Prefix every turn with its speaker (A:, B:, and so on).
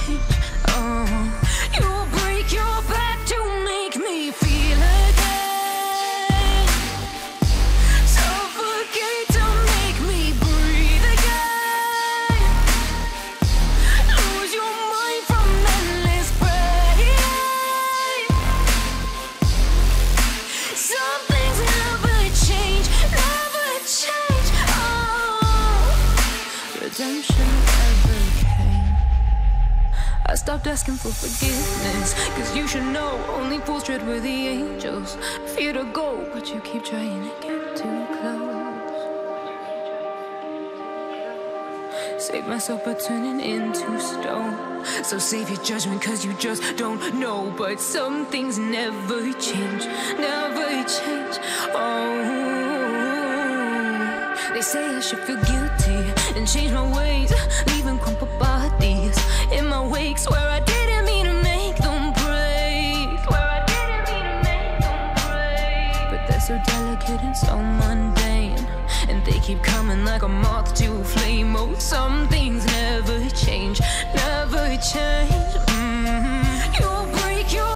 A: change. You break your back to make me feel again. Suffocate to make me breathe again. Lose your mind from endless pain. Some things never change, never change. Redemption never came. I stopped asking for forgiveness, cause you should know only fools tread where the angels fear to go, but you keep trying to get too close. Save myself by turning into stone. So save your judgment cause you just don't know. But some things never change, never change. They say I should feel guilty and change my ways, leaving crumpled bodies in my wake. Swear I didn't mean to make them break. Swear I didn't mean to make them break. But they're so delicate and so mundane, and they keep coming like a moth to a flame. Oh, some things never